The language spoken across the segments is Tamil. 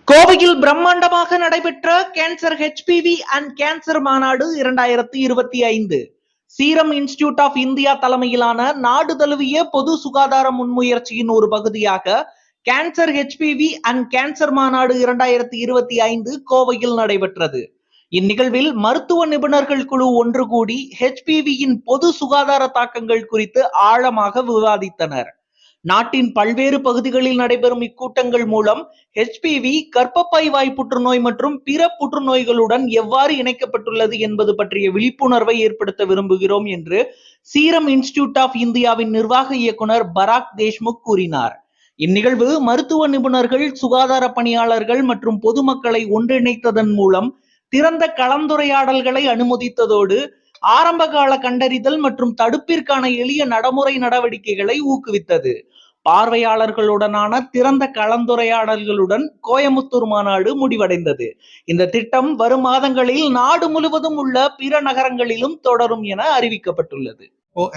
கோவையில் பிரம்மாண்டமாக நடைபெற்ற கேன்சர் ஹெச்பிவி அண்ட் கேன்சர் மாநாடு 2025 சீரம் இன்ஸ்டிடியூட் ஆஃப் இந்தியா தலைமையிலான நாடு தழுவிய பொது சுகாதார முன்முயற்சியின் ஒரு பகுதியாக கேன்சர் ஹெச்பிவி அண்ட் கேன்சர் மாநாடு 2025 கோவையில் நடைபெற்றது. இந்நிகழ்வில் மருத்துவ நிபுணர்கள் குழு ஒன்று கூடி ஹெச்பிவியின் பொது சுகாதார தாக்கங்கள் குறித்து ஆழமாக விவாதித்தனர். நாட்டின் பல்வேறு பகுதிகளில் நடைபெறும் இக்கூட்டங்கள் மூலம் ஹெச்பிவி, கர்ப்பப்பை வாய் புற்றுநோய் மற்றும் பிற புற்றுநோய்களுடன் எவ்வாறு இணைக்கப்பட்டுள்ளது என்பது பற்றிய விழிப்புணர்வை ஏற்படுத்த விரும்புகிறோம் என்று சீரம் இன்ஸ்டிடியூட் ஆஃப் இந்தியாவின் நிர்வாக இயக்குனர் பராக் தேஷ்முக் கூறினார். இந்நிகழ்வு மருத்துவ நிபுணர்கள், சுகாதார பணியாளர்கள் மற்றும் பொதுமக்களை ஒன்றிணைத்ததன் மூலம் திறந்த கலந்துரையாடல்களை அனுமதித்ததோடு ஆரம்பகால கண்டறிதல் மற்றும் தடுப்பிற்கான எளிய நடைமுறை நடவடிக்கைகளை ஊக்குவித்தது. பார்வையாளர்களுடனான திறந்த கலந்துரையாடல்களுடன் கோயமுத்தூர் மாநாடு முடிவடைந்தது. இந்த திட்டம் வரும் மாதங்களில் நாடு முழுவதும் உள்ள பிற நகரங்களிலும் தொடரும் என அறிவிக்கப்பட்டுள்ளது.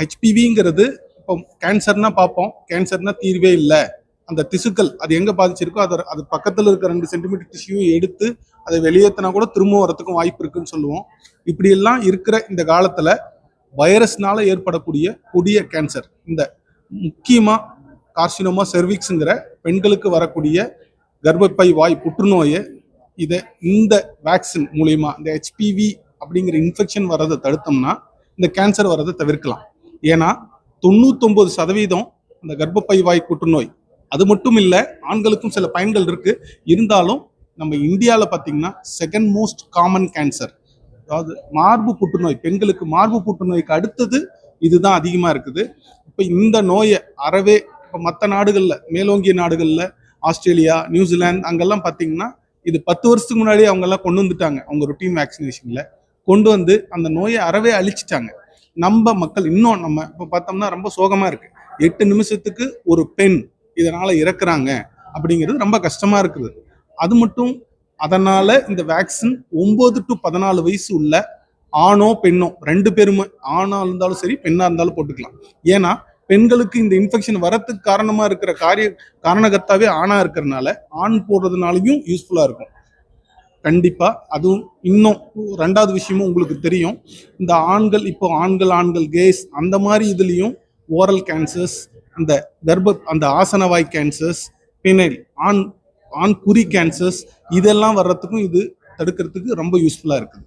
ஹெச்பிவிங்கிறது இப்போ கேன்சர்னா பார்ப்போம், கேன்சர்னா தீர்வே இல்லை. அந்த திசுக்கள் அது எங்க பாதிச்சிருக்கோ அது பக்கத்துல இருக்க 2 சென்டிமீட்டர் டிஷ்யூவை எடுத்து அதை வெளியேற்றினா கூட திரும்ப வரத்துக்கும் வாய்ப்பு இருக்குன்னு சொல்லுவோம். இப்படி எல்லாம் இருக்கிற இந்த காலத்துல வைரஸ்னால ஏற்படக்கூடிய கொடிய கேன்சர், இந்த முக்கியமா கார்சினோமா செர்விக்ஸ்ங்கிற பெண்களுக்கு வரக்கூடிய கர்ப்பப்பை வாய் புற்றுநோயை இந்த வேக்சின் மூலியமா இந்த ஹெச்பிவி அப்படிங்கிற இன்ஃபெக்ஷன் வர்றதை தடுத்தோம்னா இந்த கேன்சர் வர்றதை தவிர்க்கலாம். ஏன்னா 99% இந்த கர்ப்பப்பை வாய் புற்றுநோய் அது மட்டும் இல்லை, ஆண்களுக்கும் சில பயன்கள் இருக்கு. இருந்தாலும் நம்ம இந்தியாவில் பார்த்தீங்கன்னா செகண்ட் மோஸ்ட் காமன் கேன்சர், அதாவது மார்பு புற்றுநோய், பெண்களுக்கு மார்பு புற்றுநோய்க்கு அடுத்தது இதுதான் அதிகமாக இருக்குது. இப்போ இந்த நோயை அறவே இப்போ மற்ற நாடுகளில், மேலோங்கிய நாடுகளில், ஆஸ்திரேலியா, நியூசிலாந்து அங்கெல்லாம் பார்த்தீங்கன்னா இது 10 வருஷத்துக்கு முன்னாடியே அவங்கெல்லாம் கொண்டு வந்துட்டாங்க. அவங்க ரொட்டீன் வேக்சினேஷனில் கொண்டு வந்து அந்த நோயை அறவே அழிச்சிட்டாங்க. நம்ம மக்கள் இன்னும் நம்ம இப்போ பார்த்தோம்னா ரொம்ப சோகமாக இருக்கு. 8 நிமிஷத்துக்கு ஒரு பெண் இதனால இறக்குறாங்க அப்படிங்கிறது ரொம்ப கஷ்டமா இருக்குது. அது மட்டும் அதனால இந்த வேக்சின் 9 to 14 வயசு உள்ள ஆணோ பெண்ணோ 2 பேருமே, ஆணா இருந்தாலும் சரி பெண்ணா இருந்தாலும் போட்டுக்கலாம். ஏன்னா பெண்களுக்கு இந்த இன்ஃபெக்ஷன் வரத்துக்கு காரணமா இருக்கிற காரணகர்த்தாவே ஆணா இருக்கிறதுனால ஆண் போடுறதுனாலையும் யூஸ்ஃபுல்லா இருக்கும் கண்டிப்பா. அதுவும் இன்னும் 2வது விஷயமும் உங்களுக்கு தெரியும், இந்த ஆண்கள் இப்போ ஆண்கள் கேஸ் அந்த மாதிரி இதுலயும் ஓரல் கேன்சர்ஸ், அந்த ஆசனவாய் கேன்சர்ஸ், பினைல் ஆண் குறி கேன்சர்ஸ் இதெல்லாம் வர்றதுக்கும் இது தடுக்கிறதுக்கு ரொம்ப யூஸ்ஃபுல்லா இருக்குது.